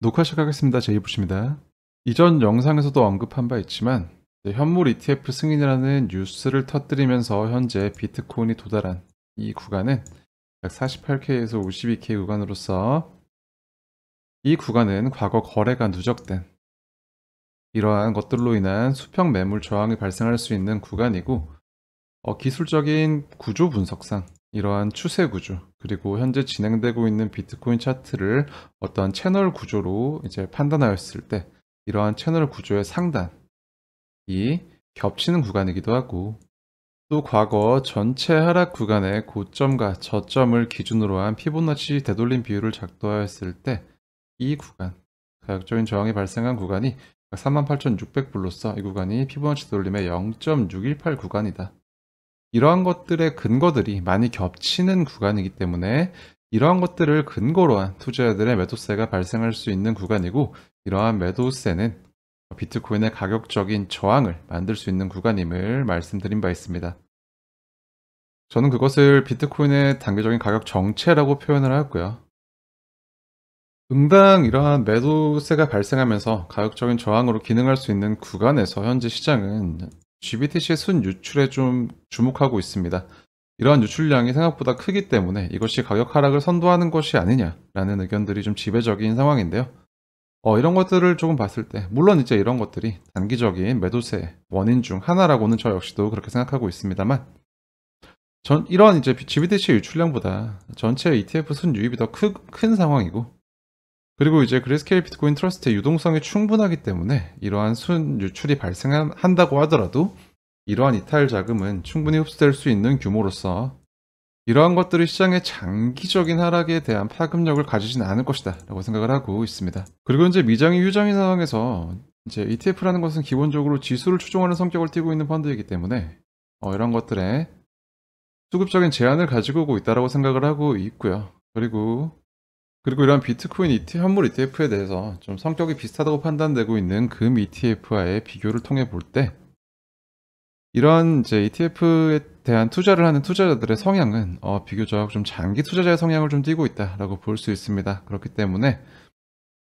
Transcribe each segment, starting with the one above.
녹화 시작하겠습니다. 제이부시입니다. 이전 영상에서도 언급한 바 있지만 현물 ETF 승인이라는 뉴스를 터뜨리면서 현재 비트코인이 도달한 이 구간은 약 48K에서 52K 구간으로서 이 구간은 과거 거래가 누적된 이러한 것들로 인한 수평 매물 저항이 발생할 수 있는 구간이고 기술적인 구조 분석상 이러한 추세 구조 그리고 현재 진행되고 있는 비트코인 차트를 어떤 채널 구조로 이제 판단하였을 때 이러한 채널 구조의 상단이 겹치는 구간이기도 하고 또 과거 전체 하락 구간의 고점과 저점을 기준으로 한 피보나치 되돌림 비율을 작도하였을 때 이 구간 가격적인 저항이 발생한 구간이 38,600불로서 이 구간이 피보나치 되돌림의 0.618 구간이다. 이러한 것들의 근거들이 많이 겹치는 구간이기 때문에 이러한 것들을 근거로 한 투자자들의 매도세가 발생할 수 있는 구간이고 이러한 매도세는 비트코인의 가격적인 저항을 만들 수 있는 구간임을 말씀드린 바 있습니다. 저는 그것을 비트코인의 단기적인 가격 정체라고 표현을 하였고요. 응당 이러한 매도세가 발생하면서 가격적인 저항으로 기능할 수 있는 구간에서 현재 시장은 GBTC의 순유출에 좀 주목하고 있습니다. 이러한 유출량이 생각보다 크기 때문에 이것이 가격 하락을 선도하는 것이 아니냐라는 의견들이 좀 지배적인 상황인데요. 이런 것들을 조금 봤을 때 물론 이제 이런 것들이 단기적인 매도세 원인 중 하나라고는 저 역시도 그렇게 생각하고 있습니다만 이러한 이제 GBTC 유출량보다 전체 ETF 순유입이 더 큰 상황이고 그리고 이제 그레이스케일 비트코인 트러스트의 유동성이 충분하기 때문에 이러한 순유출이 발생한다고 하더라도 이러한 이탈 자금은 충분히 흡수될 수 있는 규모로서 이러한 것들이 시장의 장기적인 하락에 대한 파급력을 가지진 않을 것이다 라고 생각을 하고 있습니다. 그리고 이제 미장이 휴장인 상황에서 이제 ETF라는 것은 기본적으로 지수를 추종하는 성격을 띠고 있는 펀드이기 때문에 이런 것들에 수급적인 제한을 가지고 오고 있다고 생각을 하고 있고요. 그리고 이러한 비트코인 현물 ETF에 대해서 좀 성격이 비슷하다고 판단되고 있는 금 ETF와의 비교를 통해 볼 때 이러한 이제 ETF에 대한 투자를 하는 투자자들의 성향은 비교적 좀 장기 투자자의 성향을 좀 띠고 있다라고 볼 수 있습니다. 그렇기 때문에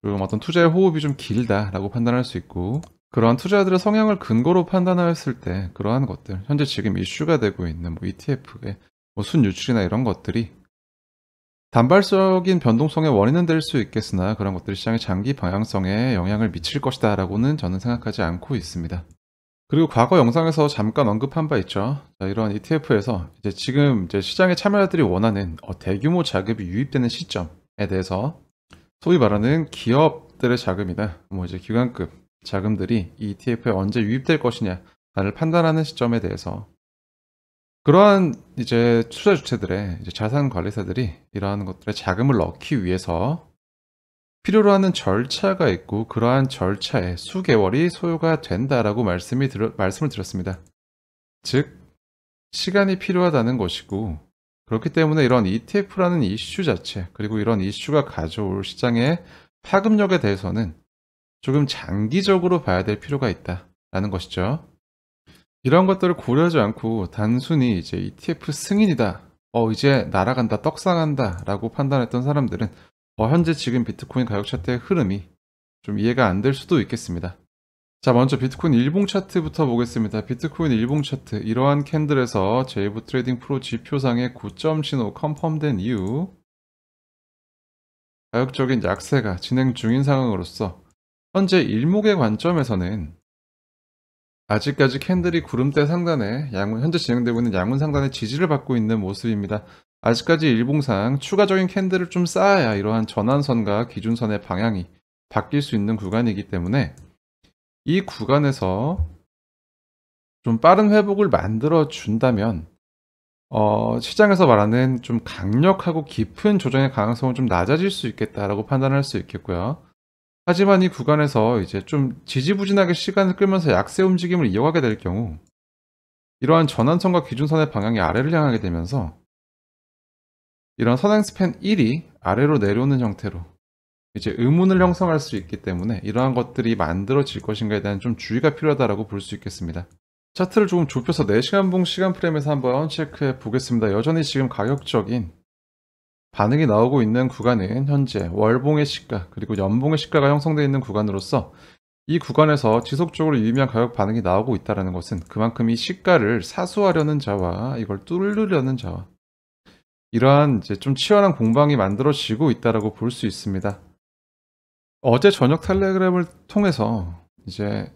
좀 어떤 투자의 호흡이 좀 길다라고 판단할 수 있고 그러한 투자자들의 성향을 근거로 판단하였을 때 그러한 것들 현재 지금 이슈가 되고 있는 ETF의 순유출이나 이런 것들이 단발적인 변동성의 원인은 될 수 있겠으나 그런 것들이 시장의 장기 방향성에 영향을 미칠 것이다 라고는 저는 생각하지 않고 있습니다. 그리고 과거 영상에서 잠깐 언급한 바 있죠. 자, 이러한 ETF에서 지금 시장의 참여자들이 원하는 대규모 자금이 유입되는 시점에 대해서 소위 말하는 기업들의 자금이나 이제 기관급 자금들이 이 ETF에 언제 유입될 것이냐를 판단하는 시점에 대해서 그러한 이제 투자 주체들의 자산 관리사들이 이러한 것들에 자금을 넣기 위해서 필요로 하는 절차가 있고 그러한 절차에 수개월이 소요가 된다라고 말씀을 드렸습니다. 즉 시간이 필요하다는 것이고 그렇기 때문에 이런 ETF라는 이슈 자체 그리고 이런 이슈가 가져올 시장의 파급력에 대해서는 조금 장기적으로 봐야 될 필요가 있다라는 것이죠. 이런 것들을 고려하지 않고 단순히 이제 ETF 승인이다. 이제 날아간다, 떡상한다 라고 판단했던 사람들은 현재 지금 비트코인 가격 차트의 흐름이 좀 이해가 안 될 수도 있겠습니다. 자, 먼저 비트코인 일봉 차트부터 보겠습니다. 비트코인 일봉 차트, 이러한 캔들에서 제이브 트레이딩 프로 지표상의 고점 신호 컨펌된 이후 가격적인 약세가 진행 중인 상황으로서 현재 일목의 관점에서는 아직까지 캔들이 구름대 상단에 현재 진행되고 있는 양문 상단에 지지를 받고 있는 모습입니다. 아직까지 일봉상 추가적인 캔들을 좀 쌓아야 이러한 전환선과 기준선의 방향이 바뀔 수 있는 구간이기 때문에 이 구간에서 좀 빠른 회복을 만들어 준다면 시장에서 말하는 좀 강력하고 깊은 조정의 가능성은 좀 낮아질 수 있겠다라고 판단할 수 있겠고요. 하지만 이 구간에서 이제 좀 지지부진하게 시간을 끌면서 약세 움직임을 이어가게 될 경우 이러한 전환선과 기준선의 방향이 아래를 향하게 되면서 이런 선행 스팬 1이 아래로 내려오는 형태로 이제 의문을 형성할 수 있기 때문에 이러한 것들이 만들어질 것인가에 대한 좀 주의가 필요하다고 볼 수 있겠습니다. 차트를 조금 좁혀서 4시간 봉 시간 프레임에서 한번 체크해 보겠습니다. 여전히 지금 가격적인 반응이 나오고 있는 구간은 현재 월봉의 시가 그리고 연봉의 시가가 형성되어 있는 구간으로서 이 구간에서 지속적으로 유의미한 가격 반응이 나오고 있다는 것은 그만큼 이 시가를 사수하려는 자와 이걸 뚫으려는 자와 이러한 이제 좀 치열한 공방이 만들어지고 있다라고 볼 수 있습니다. 어제 저녁 텔레그램을 통해서 이제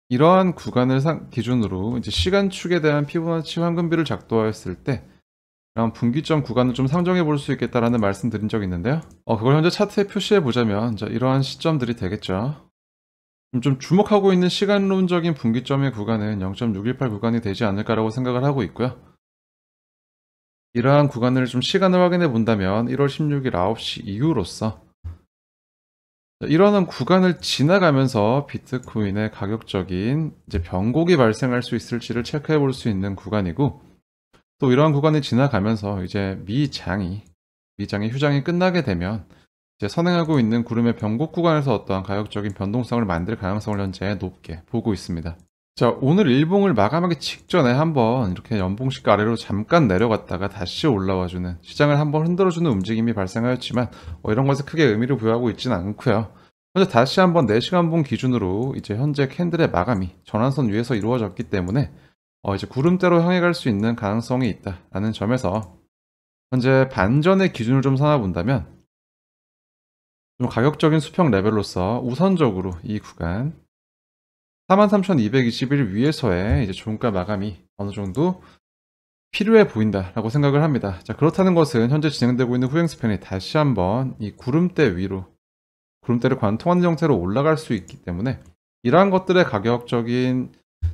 이러한 구간을 기준으로 이제 시간축에 대한 피보나치 황금비를 작도하였을 때 이런 분기점 구간을 좀 상정해 볼 수 있겠다라는 말씀 드린 적이 있는데요. 그걸 현재 차트에 표시해 보자면 이러한 시점들이 되겠죠. 좀 주목하고 있는 시간론적인 분기점의 구간은 0.618 구간이 되지 않을까라고 생각을 하고 있고요. 이러한 구간을 좀 시간을 확인해 본다면 1월 16일 9시 이후로서 이러한 구간을 지나가면서 비트코인의 가격적인 이제 변곡이 발생할 수 있을지를 체크해 볼 수 있는 구간이고, 또 이러한 구간이 지나가면서 이제 미장이 휴장이 끝나게 되면 이제 선행하고 있는 구름의 변곡 구간에서 어떠한 가격적인 변동성을 만들 가능성을 현재 높게 보고 있습니다. 자, 오늘 일봉을 마감하기 직전에 한번 이렇게 연봉식 아래로 잠깐 내려갔다가 다시 올라와주는, 시장을 한번 흔들어주는 움직임이 발생하였지만 이런 것에 크게 의미를 부여하고 있지는 않고요. 현재 다시 한번 4시간봉 기준으로 이제 현재 캔들의 마감이 전환선 위에서 이루어졌기 때문에 이제 구름대로 향해 갈 수 있는 가능성이 있다라는 점에서 현재 반전의 기준을 좀 삼아본다면 좀 가격적인 수평 레벨로서 우선적으로 이 구간 43,221 위에서의 이제 종가 마감이 어느 정도 필요해 보인다라고 생각을 합니다. 자, 그렇다는 것은 현재 진행되고 있는 후행 스팬이 다시 한번 이 구름대 위로, 구름대를 관통하는 형태로 올라갈 수 있기 때문에 이러한 것들의 가격적인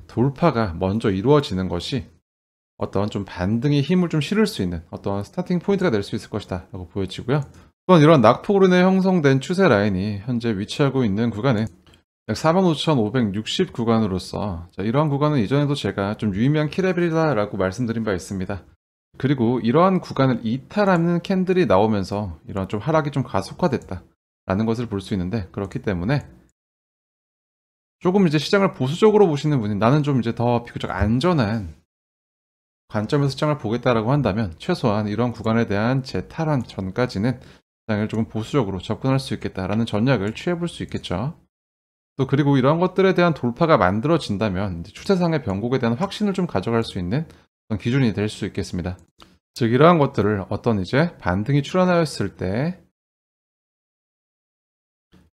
돌파가 먼저 이루어지는 것이 어떤 좀 반등의 힘을 좀 실을 수 있는 어떤 스타팅 포인트가 될 수 있을 것이다 라고 보여지고요. 또한 이런 낙폭으로 인해 형성된 추세 라인이 현재 위치하고 있는 구간은 45,560 구간으로서, 이러한 구간은 이전에도 제가 좀 유의미한 키레벨이다 라고 말씀드린 바 있습니다. 그리고 이러한 구간을 이탈하는 캔들이 나오면서 이런 좀 하락이 좀 가속화됐다 라는 것을 볼 수 있는데, 그렇기 때문에 조금 이제 시장을 보수적으로 보시는 분이 나는 좀 이제 더 비교적 안전한 관점에서 시장을 보겠다라고 한다면 최소한 이런 구간에 대한 재탈환 전까지는 시장을 조금 보수적으로 접근할 수 있겠다라는 전략을 취해볼 수 있겠죠. 또 그리고 이런 것들에 대한 돌파가 만들어진다면 추세상의 변곡에 대한 확신을 좀 가져갈 수 있는 그런 기준이 될 수 있겠습니다. 즉 이러한 것들을 어떤 이제 반등이 출현하였을 때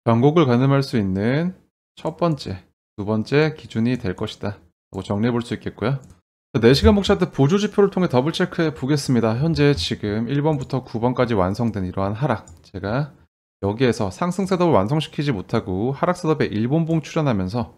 변곡을 가늠할 수 있는 첫 번째, 두 번째 기준이 될 것이다 라고 정리해 볼 수 있겠고요. 4시간 목 차트 보조 지표를 통해 더블 체크해 보겠습니다. 현재 지금 1번부터 9번까지 완성된 이러한 하락, 제가 여기에서 상승 셋업을 완성시키지 못하고 하락 셋업에 일본봉 출현하면서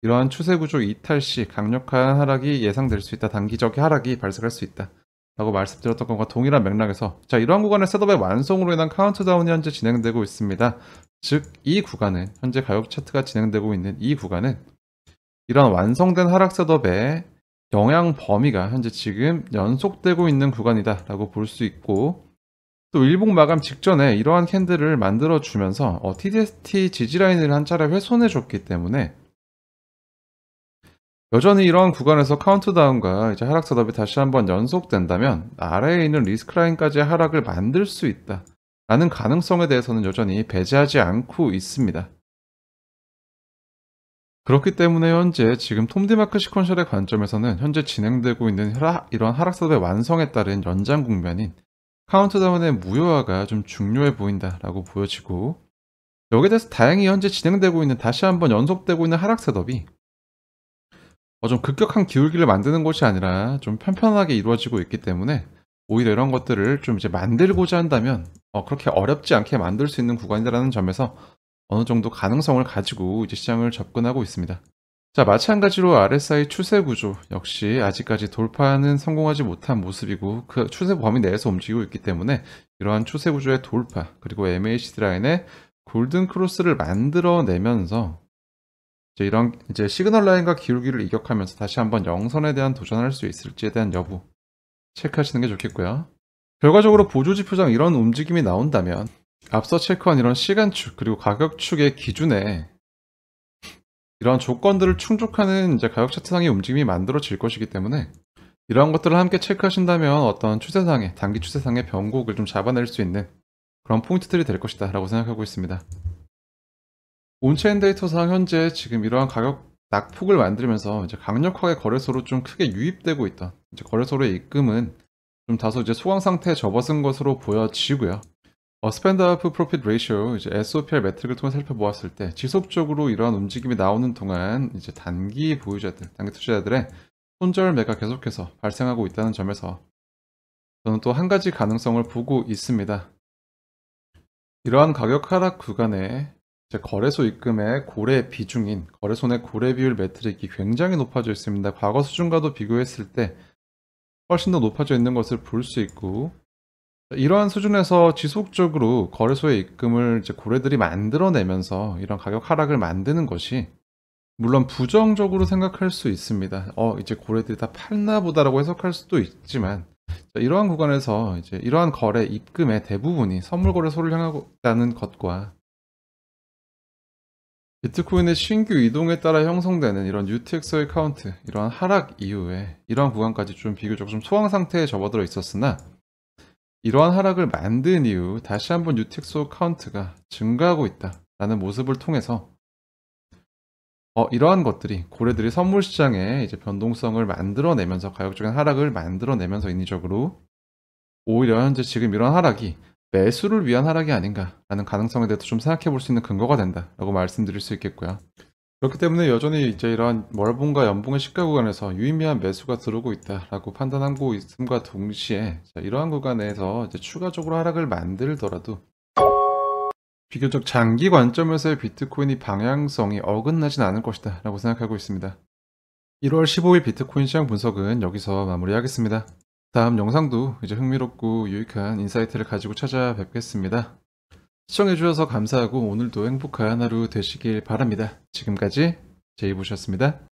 이러한 추세 구조 이탈 시 강력한 하락이 예상될 수 있다, 단기적인 하락이 발생할 수 있다 라고 말씀드렸던 것과 동일한 맥락에서 이러한 구간의 셋업의 완성으로 인한 카운트다운이 현재 진행되고 있습니다. 즉 이 구간은, 현재 가격 차트가 진행되고 있는 이 구간은 이러한 완성된 하락 셋업의 영향 범위가 현재 지금 연속되고 있는 구간이다 라고 볼 수 있고, 또 일봉 마감 직전에 이러한 캔들을 만들어주면서 TDST 지지라인을 한 차례 훼손해줬기 때문에 여전히 이러한 구간에서 카운트다운과 이제 하락 셋업이 다시 한번 연속된다면 아래에 있는 리스크 라인까지 하락을 만들 수 있다 라는 가능성에 대해서는 여전히 배제하지 않고 있습니다. 그렇기 때문에 현재 지금 톰디마크 시퀀셜의 관점에서는 현재 진행되고 있는 이러한 하락 셋업의 완성에 따른 연장 국면인 카운트다운의 무효화가 좀 중요해 보인다라고 보여지고, 여기에 대해서 다행히 현재 진행되고 있는, 다시 한번 연속되고 있는 하락 셋업이 좀 급격한 기울기를 만드는 것이 아니라 좀 편편하게 이루어지고 있기 때문에 오히려 이런 것들을 좀 이제 만들고자 한다면 그렇게 어렵지 않게 만들 수 있는 구간이라는 점에서 어느 정도 가능성을 가지고 이제 시장을 접근하고 있습니다. 자, 마찬가지로 RSI 추세 구조 역시 아직까지 돌파는 성공하지 못한 모습이고 그 추세 범위 내에서 움직이고 있기 때문에 이러한 추세 구조의 돌파, 그리고 MACD 라인의 골든 크로스를 만들어내면서 이런 이제 시그널 라인과 기울기를 이격하면서 다시 한번 영선에 대한 도전할 수 있을지에 대한 여부 체크하시는 게 좋겠고요. 결과적으로 보조지표상 이런 움직임이 나온다면 앞서 체크한 이런 시간축 그리고 가격축의 기준에 이런 조건들을 충족하는 이제 가격 차트상의 움직임이 만들어질 것이기 때문에 이러한 것들을 함께 체크하신다면 어떤 추세상의 단기 추세상의 변곡을 좀 잡아낼 수 있는 그런 포인트들이 될 것이다 라고 생각하고 있습니다. 온체인 데이터상 현재 지금 이러한 가격 낙폭을 만들면서 이제 강력하게 거래소로 좀 크게 유입되고 있던 이제 거래소로의 입금은 좀 다소 이제 소강 상태에 접어든 것으로 보여지고요. 스펜드 아프 프로핏 레이쇼 이제 SOPR 매트릭을 통해 살펴보았을 때 지속적으로 이러한 움직임이 나오는 동안 이제 단기 보유자들, 단기 투자자들의 손절 매가 계속해서 발생하고 있다는 점에서 저는 또 한 가지 가능성을 보고 있습니다. 이러한 가격 하락 구간에 이제 거래소 입금의 고래 비중인 거래소 내 고래 비율 매트릭이 굉장히 높아져 있습니다. 과거 수준과도 비교했을 때 훨씬 더 높아져 있는 것을 볼 수 있고, 이러한 수준에서 지속적으로 거래소의 입금을 이제 고래들이 만들어내면서 이런 가격 하락을 만드는 것이 물론 부정적으로 생각할 수 있습니다. 이제 고래들이 다 팔나 보다라고 해석할 수도 있지만, 이러한 구간에서 이제 이러한 거래 입금의 대부분이 선물 거래소를 향하고 있다는 것과 비트코인의 신규 이동에 따라 형성되는 이런 UTXO의 카운트, 이러한 하락 이후에 이러한 구간까지 좀 비교적 좀 소강 상태에 접어들어 있었으나, 이러한 하락을 만든 이후 다시 한번 UTXO 카운트가 증가하고 있다라는 모습을 통해서 이러한 것들이 고래들이 선물 시장에 이제 변동성을 만들어내면서 가격적인 하락을 만들어내면서 인위적으로 오히려 현재 지금 이런 하락이 매수를 위한 하락이 아닌가라는 가능성에 대해서 좀 생각해 볼 수 있는 근거가 된다라고 말씀드릴 수 있겠고요. 그렇기 때문에 여전히 이제 이러한 월봉과 연봉의 시가 구간에서 유의미한 매수가 들어오고 있다라고 판단하고 있음과 동시에 이러한 구간에서 이제 추가적으로 하락을 만들더라도 비교적 장기 관점에서의 비트코인이 방향성이 어긋나진 않을 것이다 라고 생각하고 있습니다. 1월 15일 비트코인 시장 분석은 여기서 마무리하겠습니다. 다음 영상도 이제 흥미롭고 유익한 인사이트를 가지고 찾아뵙겠습니다. 시청해주셔서 감사하고 오늘도 행복한 하루 되시길 바랍니다. 지금까지 제이보셨습니다.